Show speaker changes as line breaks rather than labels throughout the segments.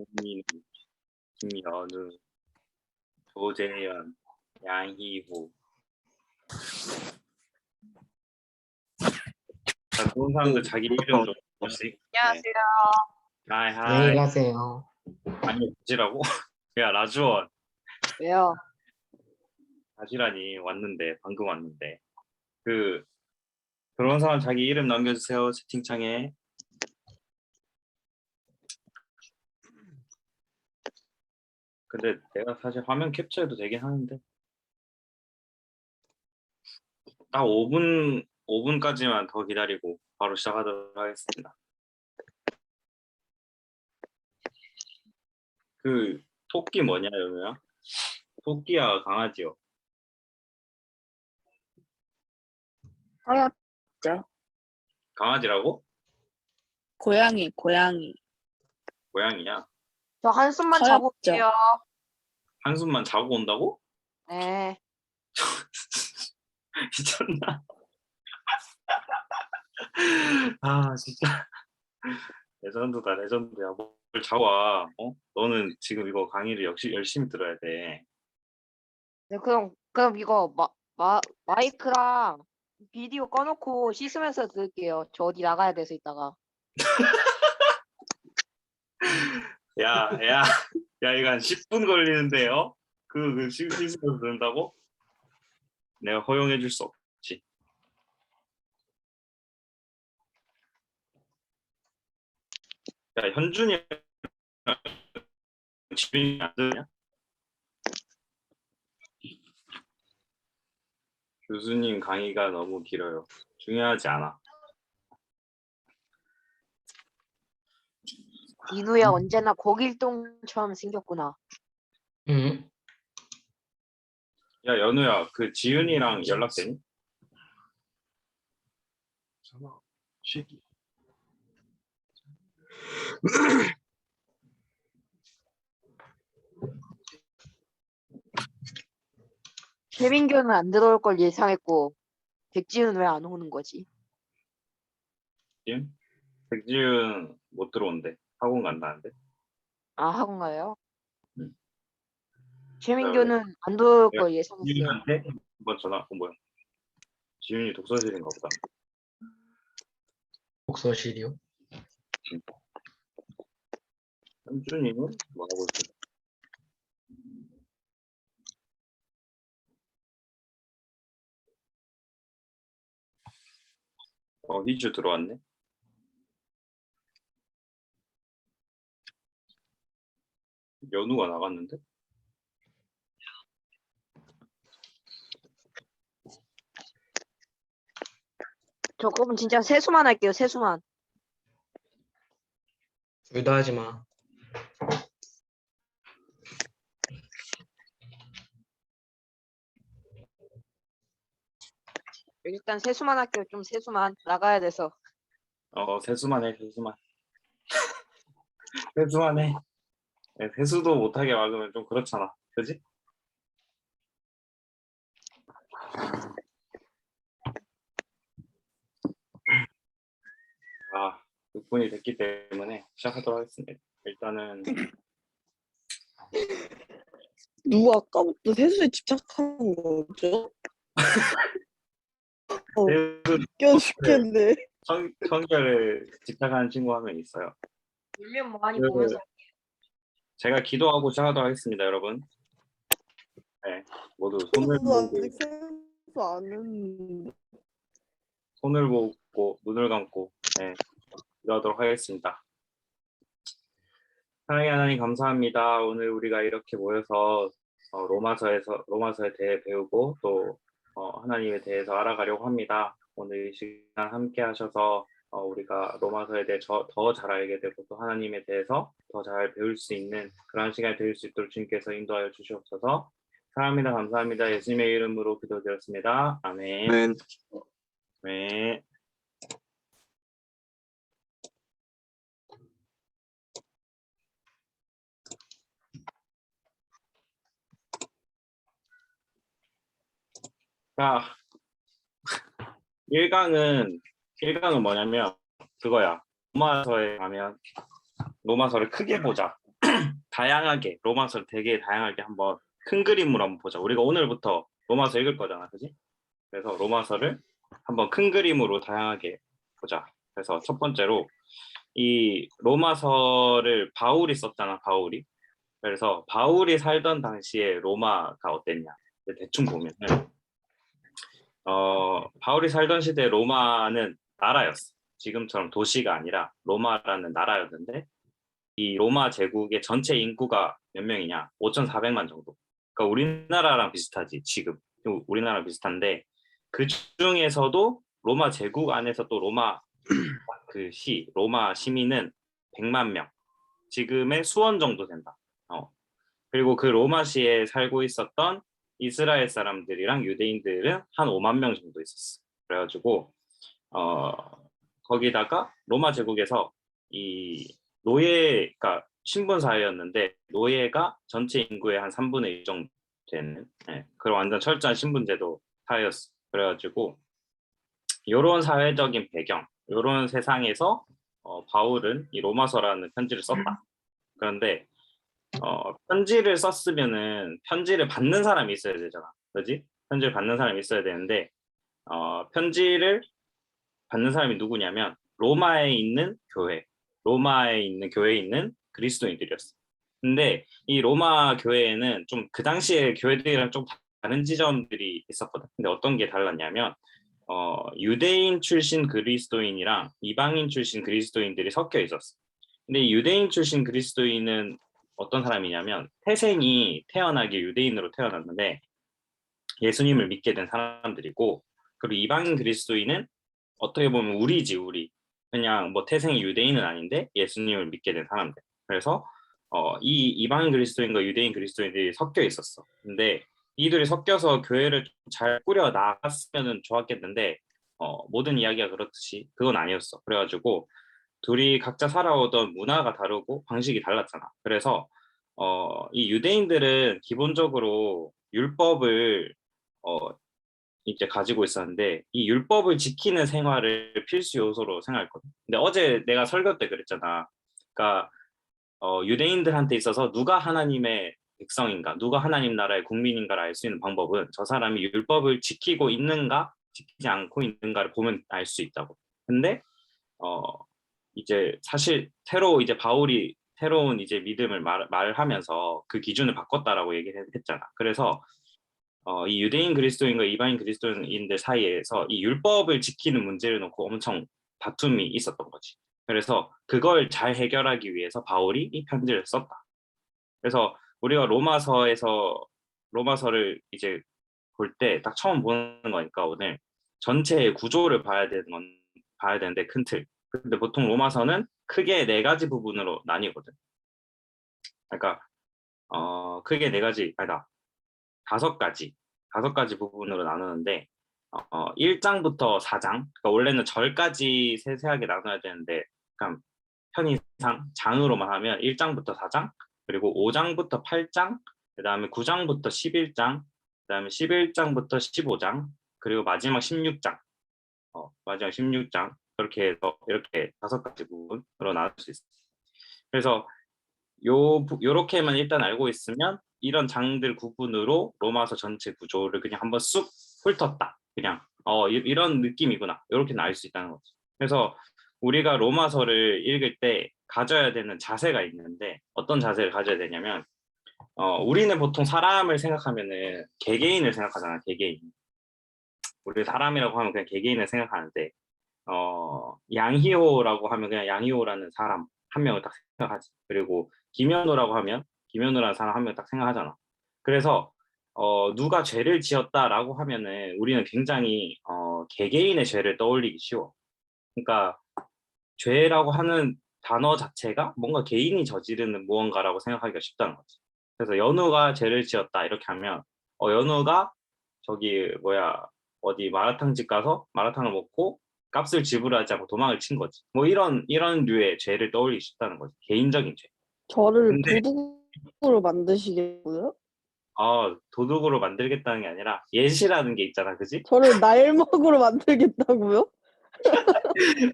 홍민우, 김연우, 조재현, 양희호. 자, 그런 사람들 자기 이름 좀 한번씩.
안녕하세요.
하이
안녕히
하이.
가세요.
아니 지라고? 야 라주원.
왜요?
라지란이 왔는데 방금 왔는데 그런 사람 자기 이름 남겨주세요 채팅창에. 근데 내가 사실 화면 캡처해도 되긴 하는데 딱 5분까지만 더 기다리고 바로 시작하도록 하겠습니다. 그 토끼 뭐냐 연우야? 토끼야 강아지요?
하얗죠.
강아지라고?
고양이.
고양이야?
저 한숨만
하얗죠.
자고 올게요.
한숨만 자고 온다고?
네.
미쳤나? 아 진짜 레전드다 레전드야. 뭘 자고 와. 어? 너는 지금 이거 강의를 역시 열심히 들어야 돼.
네, 그럼 이거 마이크랑 비디오 꺼놓고 씻으면서 들을게요. 저 어디 나가야 돼서 이따가.
야 이거 한 10분 걸리는데요? 그 씻으면서 듣는다고? 내가 허용해 줄 수 없지. 야 현준이 지훈이 안 되냐? 교수님 강의가 너무 길어요. 중요하지 않아.
디누야 언제나 고길동처럼 생겼구나.
응.
야 연우야 그 지훈이랑 연락되니? 쉬기.
최민규는 안 들어올 걸 예상했고 백지훈은 왜 안 오는 거지?
지훈? 백지훈 못 들어온대. 학원 간다는데.
아 학원 가요?
응.
최민규는 안 들어올 걸 예상했어요.
지훈이한테 한번 전화. 뭐야? 지훈이 독서실인가 보다.
독서실이요?
현준이는 뭐 하고 있어? 희주 들어왔네. 연우가 나갔는데?
저 그럼 진짜 세수만 할게요. 세수만.
둘 다 하지 마.
일단 세수만 할게요. 좀 세수만 나가야 돼서.
세수만 해, 세수만. 세수만 해. 네, 세수도 못하게 막으면 좀 그렇잖아. 그지? 아, 6분이 됐기 때문에 시작하도록 하겠습니다. 일단은
누구 아까부터 세수에 집착하는 거죠?
세수
웃겨 죽겠네.
청결에 집착하는 친구 한 명 있어요.
울면 많이
그-
보면서.
제가 기도하고 시작하도록 하겠습니다, 여러분. 네, 모두 손을
저도
모으고,
아직 세수 안 했는데.
손을 모으고 눈을 감고 네, 기도하도록 하겠습니다. 사랑의 하나님 감사합니다. 오늘 우리가 이렇게 모여서 로마서에 대해 배우고 또 하나님에 대해서 알아가려고 합니다. 오늘 이 시간 함께 하셔서 우리가 로마서에 대해 더 잘 알게 되고 또 하나님에 대해서 더 잘 배울 수 있는 그런 시간이 될 수 있도록 주님께서 인도하여 주시옵소서. 사랑합니다. 감사합니다. 예수님의 이름으로 기도드렸습니다. 아멘. 네. 자, 1강은 뭐냐면 그거야. 로마서에 가면 로마서를 크게 보자. 다양하게 로마서를 되게 다양하게 한번 큰 그림으로 한번 보자. 우리가 오늘부터 로마서 읽을 거잖아, 그지? 그래서 로마서를 한번 큰 그림으로 다양하게 보자. 그래서 첫 번째로 이 로마서를 바울이 썼잖아, 바울이. 그래서 바울이 살던 당시에 로마가 어땠냐? 대충 보면은 바울이 살던 시대 로마는 나라였어. 지금처럼 도시가 아니라 로마라는 나라였는데 이 로마 제국의 전체 인구가 몇 명이냐? 5,400만 정도. 그러니까 우리나라랑 비슷하지, 지금. 우리나라랑 비슷한데 그 중에서도 로마 제국 안에서 또 로마 로마 시민은 100만 명. 지금의 수원 정도 된다. 그리고 그 로마시에 살고 있었던 이스라엘 사람들이랑 유대인들은 한 5만 명 정도 있었어. 그래가지고 거기다가 로마 제국에서 이 노예가 신분 사회였는데 노예가 전체 인구의 한 3분의 1 정도 되는 그런 완전 철저한 신분제도 사회였어. 그래가지고 이런 사회적인 배경, 이런 세상에서 바울은 이 로마서라는 편지를 썼다. 그런데 편지를 썼으면은 편지를 받는 사람이 있어야 되잖아, 그렇지? 편지를 받는 사람이 있어야 되는데 편지를 받는 사람이 누구냐면 로마에 있는 교회에 있는 그리스도인들이었어. 근데 이 로마 교회에는 좀 그 당시에 교회들이랑 좀 다른 지점들이 있었거든. 근데 어떤 게 달랐냐면 유대인 출신 그리스도인이랑 이방인 출신 그리스도인들이 섞여 있었어. 근데 이 유대인 출신 그리스도인은 어떤 사람이냐면 태생이 태어나기 유대인으로 태어났는데 예수님을 믿게 된 사람들이고, 그리고 이방인 그리스도인은 어떻게 보면 우리. 그냥 뭐 태생이 유대인은 아닌데 예수님을 믿게 된 사람들. 그래서 이 이방인 그리스도인과 유대인 그리스도인들이 섞여 있었어. 근데 이들이 섞여서 교회를 잘 꾸려 나갔으면 좋았겠는데 모든 이야기가 그렇듯이 그건 아니었어. 그래가지고 둘이 각자 살아오던 문화가 다르고 방식이 달랐잖아. 그래서 이 유대인들은 기본적으로 율법을 이제 가지고 있었는데 이 율법을 지키는 생활을 필수 요소로 생각했거든. 근데 어제 내가 설교 때 그랬잖아. 그러니까 유대인들한테 있어서 누가 하나님의 백성인가, 누가 하나님 나라의 국민인가를 알 수 있는 방법은 저 사람이 율법을 지키고 있는가, 지키지 않고 있는가를 보면 알 수 있다고. 근데 이제 사실 바울이 새로운 이제 믿음을 말하면서 그 기준을 바꿨다라고 얘기를 했잖아. 그래서 이 유대인 그리스도인과 이방인 그리스도인들 사이에서 이 율법을 지키는 문제를 놓고 엄청 다툼이 있었던 거지. 그래서 그걸 잘 해결하기 위해서 바울이 이 편지를 썼다. 그래서 우리가 로마서를 이제 볼 때 딱 처음 보는 거니까 오늘 전체의 구조를 봐야 되는데 큰 틀. 근데 보통 로마서는 크게 4가지 부분으로 나뉘거든. 그러니까 크게 4가지, 아니다. 5가지 부분으로 나누는데 1장부터 4장, 그러니까 원래는 절까지 세세하게 나눠야 되는데 그러니까 편의상 장으로만 하면 1장부터 4장, 그리고 5장부터 8장, 그 다음에 9장부터 11장, 그 다음에 11장부터 15장, 그리고 마지막 16장, 그렇게 해서 이렇게 5가지 부분으로 나눌 수 있어요. 그래서 요렇게만 일단 알고 있으면 이런 장들 구분으로 로마서 전체 구조를 그냥 한번 쑥 훑었다. 그냥 이런 느낌이구나. 이렇게는 알 수 있다는 거지. 그래서 우리가 로마서를 읽을 때 가져야 되는 자세가 있는데 어떤 자세를 가져야 되냐면 우리는 보통 사람을 생각하면은 개개인을 생각하잖아. 개개인. 우리 사람이라고 하면 그냥 개개인을 생각하는데 양희호라고 하면 그냥 양희호라는 사람 한 명을 딱 생각하지. 그리고 김현우라고 하면 김현우라는 사람 한 명 딱 생각하잖아. 그래서 누가 죄를 지었다라고 하면은 우리는 굉장히 개개인의 죄를 떠올리기 쉬워. 그러니까 죄라고 하는 단어 자체가 뭔가 개인이 저지르는 무언가라고 생각하기가 쉽다는 거지. 그래서 연우가 죄를 지었다 이렇게 하면 연우가 저기 어디 마라탕집 가서 마라탕을 먹고 값을 지불하지 않고 도망을 친 거지. 뭐 이런 류의 죄를 떠올리기 쉽다는 거지. 개인적인 죄.
저를
근데
도둑으로 만드시겠고요?
도둑으로 만들겠다는 게 아니라 예시라는 게 있잖아, 그지?
저를 날먹으로 만들겠다고요?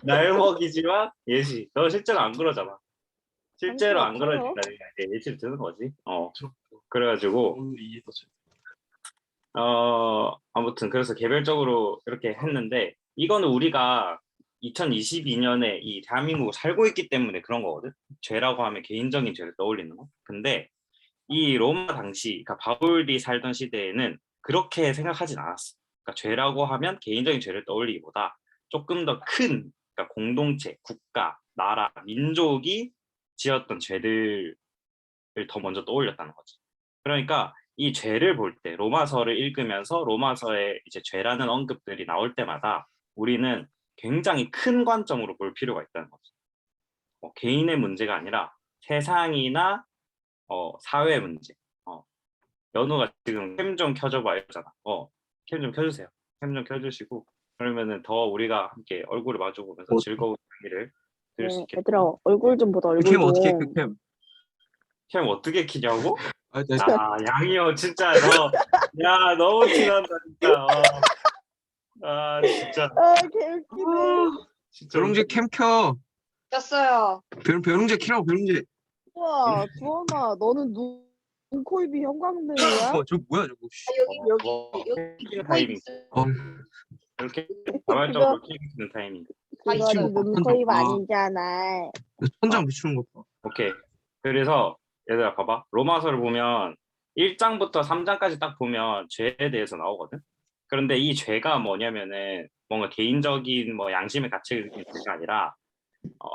날 먹이지만 예시. 너 실제로 안 그러잖아. 실제로 안
커요.
그러니까 예시를 드는 거지. 그래가지고
오늘 이해도 잘.
아무튼 그래서 개별적으로 이렇게 했는데 이거는 우리가 2022년에 이 대한민국을 살고 있기 때문에 그런 거거든. 죄라고 하면 개인적인 죄를 떠올리는 거. 근데 이 로마 당시, 그러니까 바울이 살던 시대에는 그렇게 생각하진 않았어. 그러니까 죄라고 하면 개인적인 죄를 떠올리기보다 조금 더 큰, 그러니까 공동체, 국가, 나라, 민족이 지었던 죄들을 더 먼저 떠올렸다는 거지. 그러니까 이 죄를 볼 때 로마서를 읽으면서 로마서에 이제 죄라는 언급들이 나올 때마다 우리는 굉장히 큰 관점으로 볼 필요가 있다는 거지. 개인의 문제가 아니라 세상이나 사회 문제. 연우가 지금 캠 좀 켜줘봐 이러잖아. 캠 좀 켜주세요. 캠 좀 켜주시고 그러면은 더 우리가 함께 얼굴을 마주보면서 즐거운 얘기를 들을 수 있겠다.
얘들아 얼굴 좀 보자 얼굴
캠
좀.
어떻게 켜, 캠?
캠 어떻게 키냐고?
아, 나
양이요 진짜 야 너무 티난다 진짜. 진짜
개웃기네.
진짜
벼룽제 캠 켜.
꼈어요.
벼룽제 키라고 벼룽제.
우와 주원아 너는 눈, 코, 입이 형광등이야?
저 뭐야 저거. 씨.
여기 타이밍
어,
이렇게 자발적으로 키는 타이밍.
아,
이거
친구
눈,
바꾼
코, 입
적- 아.
아니잖아.
천장 비추는 거 봐.
오케이. 그래서 얘들아 봐봐. 로마서를 보면 1장부터 3장까지 딱 보면 죄에 대해서 나오거든. 그런데 이 죄가 뭐냐면은 뭔가 개인적인 뭐 양심의 가치가 아니라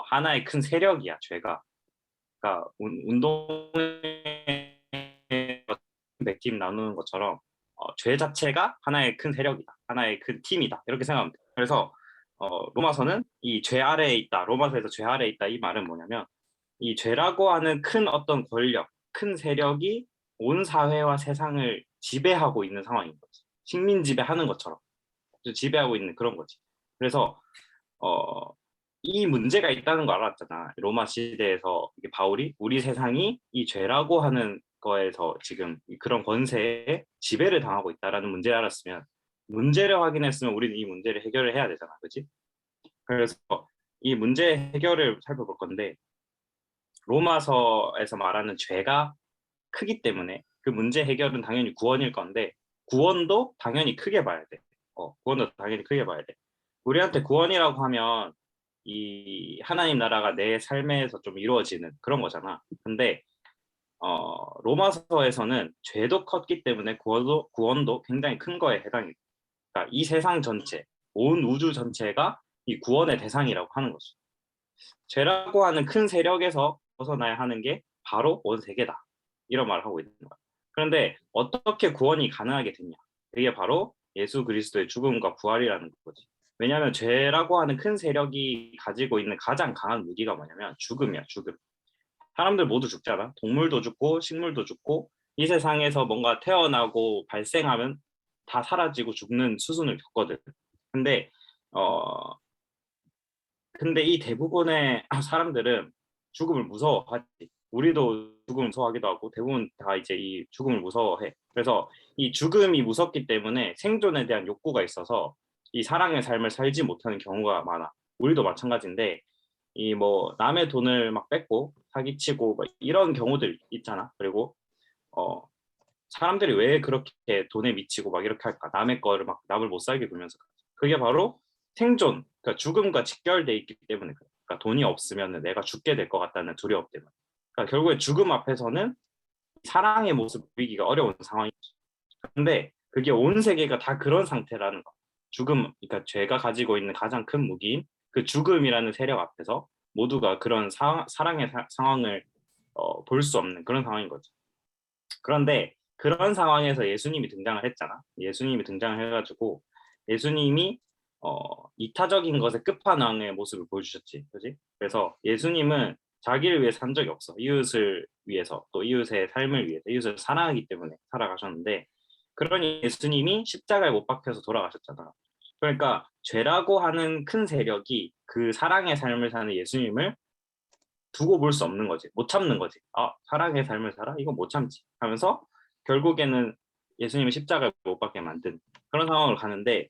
하나의 큰 세력이야 죄가. 그러니까 운동의 100팀 나누는 것처럼 죄 자체가 하나의 큰 세력이다. 하나의 큰 팀이다. 이렇게 생각하면 돼. 그래서 로마서는 이 죄 아래에 있다. 로마서에서 죄 아래에 있다. 이 말은 뭐냐면 이 죄라고 하는 큰 어떤 권력, 큰 세력이 온 사회와 세상을 지배하고 있는 상황인 거지. 식민 지배하는 것처럼 지배하고 있는 그런 거지. 그래서 이 문제가 있다는 거 알았잖아. 로마 시대에서 이게 바울이 우리 세상이 이 죄라고 하는 거에서 지금 그런 권세에 지배를 당하고 있다라는 문제를 알았으면 문제를 확인했으면 우리는 이 문제를 해결을 해야 되잖아. 그렇지? 그래서 이 문제 해결을 살펴볼 건데 로마서에서 말하는 죄가 크기 때문에 그 문제 해결은 당연히 구원일 건데 구원도 당연히 크게 봐야 돼. 구원도 당연히 크게 봐야 돼. 우리한테 구원이라고 하면 이 하나님 나라가 내 삶에서 좀 이루어지는 그런 거잖아. 근데 로마서에서는 죄도 컸기 때문에 구원도 굉장히 큰 거에 해당이 돼. 그러니까 이 세상 전체, 온 우주 전체가 이 구원의 대상이라고 하는 거죠. 죄라고 하는 큰 세력에서 벗어나야 하는 게 바로 온 세계다. 이런 말을 하고 있는 거야. 그런데 어떻게 구원이 가능하게 됐냐? 그게 바로 예수 그리스도의 죽음과 부활이라는 거지. 왜냐하면 죄라고 하는 큰 세력이 가지고 있는 가장 강한 무기가 뭐냐면 죽음이야, 죽음. 사람들 모두 죽잖아. 동물도 죽고 식물도 죽고 이 세상에서 뭔가 태어나고 발생하면 다 사라지고 죽는 수순을 겪거든. 근데 이 대부분의 사람들은 죽음을 무서워하지. 우리도 죽음을 무서워하기도 하고 대부분 다 이제 이 죽음을 무서워해. 그래서 이 죽음이 무섭기 때문에 생존에 대한 욕구가 있어서 이 사랑의 삶을 살지 못하는 경우가 많아. 우리도 마찬가지인데 이 뭐 남의 돈을 막 뺏고 사기치고 막 이런 경우들 있잖아. 그리고 사람들이 왜 그렇게 돈에 미치고 막 이렇게 할까? 남의 거를 막 남을 못 살게 굴면서 그게 바로 생존, 그러니까 죽음과 직결돼 있기 때문에 그래. 그러니까 돈이 없으면 내가 죽게 될 것 같다는 두려움 때문에. 그러니까 결국에 죽음 앞에서는 사랑의 모습 보이기가 어려운 상황이죠. 근데 그게 온 세계가 다 그런 상태라는 거. 죽음, 그러니까 죄가 가지고 있는 가장 큰 무기인 그 죽음이라는 세력 앞에서 모두가 그런 사랑의 상황을 볼 수 없는 그런 상황인 거죠. 그런데 그런 상황에서 예수님이 등장을 했잖아. 예수님이 등장을 해가지고 예수님이 이타적인 것의 끝판왕의 모습을 보여주셨지, 그렇지? 그래서 예수님은 자기를 위해 산 적이 없어. 이웃을 위해서, 또 이웃의 삶을 위해서, 이웃을 사랑하기 때문에 살아가셨는데, 그러니 예수님이 십자가에 못 박혀서 돌아가셨잖아. 그러니까 죄라고 하는 큰 세력이 그 사랑의 삶을 사는 예수님을 두고 볼 수 없는 거지. 못 참는 거지. 사랑의 삶을 살아? 이건 못 참지. 하면서 결국에는 예수님을 십자가에 못 박게 만든 그런 상황으로 가는데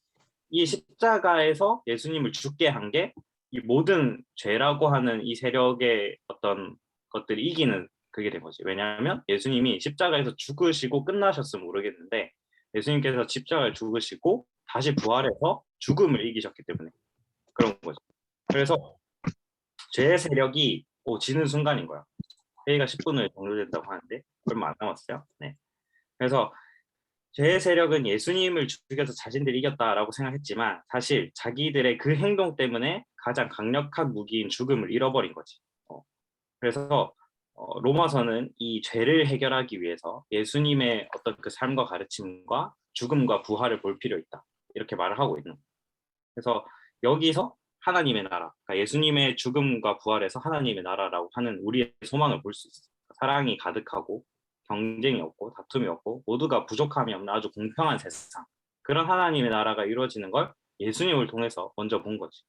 이 십자가에서 예수님을 죽게 한 게 이 모든 죄라고 하는 이 세력의 어떤 것들이 이기는 그게 된 거지. 왜냐하면 예수님이 십자가에서 죽으시고 끝나셨으면 모르겠는데 예수님께서 십자가에 죽으시고 다시 부활해서 죽음을 이기셨기 때문에 그런 거죠. 그래서 죄의 세력이 지는 순간인 거야. 회의가 10분 후에 종료된다고 하는데 얼마 안 남았어요. 네. 그래서 죄의 세력은 예수님을 죽여서 자신들이 이겼다라고 생각했지만 사실 자기들의 그 행동 때문에 가장 강력한 무기인 죽음을 잃어버린 거지. 그래서 로마서는 이 죄를 해결하기 위해서 예수님의 어떤 그 삶과 가르침과 죽음과 부활을 볼 필요 있다. 이렇게 말을 하고 있는 거예요. 그래서 여기서 하나님의 나라, 그러니까 예수님의 죽음과 부활에서 하나님의 나라라고 하는 우리의 소망을 볼 수 있어요. 사랑이 가득하고 경쟁이 없고 다툼이 없고 모두가 부족함이 없는 아주 공평한 세상, 그런 하나님의 나라가 이루어지는 걸 예수님을 통해서 먼저 본 거지.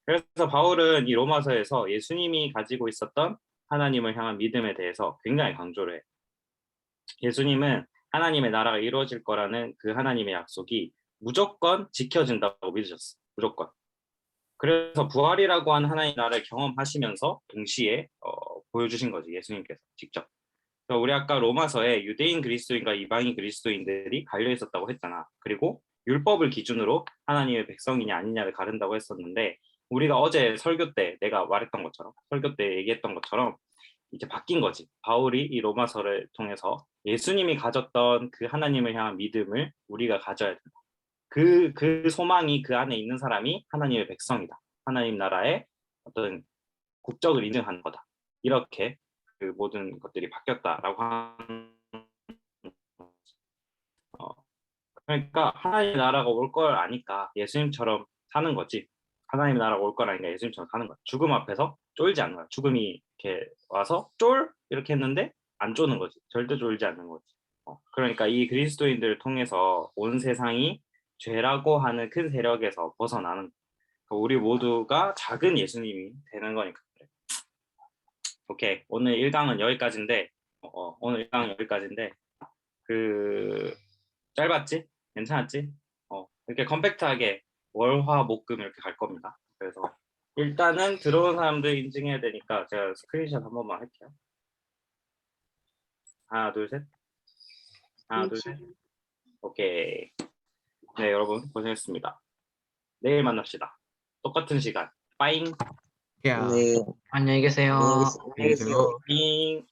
그래서 바울은 이 로마서에서 예수님이 가지고 있었던 하나님을 향한 믿음에 대해서 굉장히 강조를 해. 예수님은 하나님의 나라가 이루어질 거라는 그 하나님의 약속이 무조건 지켜진다고 믿으셨어. 무조건. 그래서 부활이라고 하는 하나님의 나라를 경험하시면서 동시에 보여주신 거지, 예수님께서 직접. 그래서 우리 아까 로마서에 유대인 그리스도인과 이방인 그리스도인들이 갈려 있었다고 했잖아. 그리고 율법을 기준으로 하나님의 백성이냐 아니냐를 가른다고 했었는데 우리가 어제 설교 때 내가 말했던 것처럼, 설교 때 얘기했던 것처럼 이제 바뀐 거지. 바울이 이 로마서를 통해서 예수님이 가졌던 그 하나님을 향한 믿음을 우리가 가져야 된다. 그 소망이 그 안에 있는 사람이 하나님의 백성이다. 하나님 나라의 어떤 국적을 인증하는 거다. 이렇게 그 모든 것들이 바뀌었다라고 하는, 그러니까 하나님의 나라가 올 걸 아니까 예수님처럼 사는 거지. 하나님의 나라가 올 걸 아니까 예수님처럼 사는 거야. 죽음 앞에서 쫄지 않는 거야. 죽음이 이렇게 와서 쫄 이렇게 했는데 안 쪼는 거지. 절대 쫄지 않는 거지. 그러니까 이 그리스도인들을 통해서 온 세상이 죄라고 하는 큰 세력에서 벗어나는, 그러니까 우리 모두가 작은 예수님이 되는 거니까. 그래. 오케이, 오늘 1강은 여기까지인데 오늘 1강은 여기까지인데 그 짧았지? 괜찮았지? 이렇게 컴팩트하게 월화 목금 이렇게 갈 겁니다. 그래서 일단은 들어온 사람들 인증해야 되니까 제가 스크린샷 한 번만 할게요. 하나 둘 셋. 하나 둘 셋. 오케이. 네, 여러분 고생했습니다. 내일 만납시다. 똑같은 시간. 빠잉.
야,
네.
안녕히 계세요.
안녕히 계세요.
빙.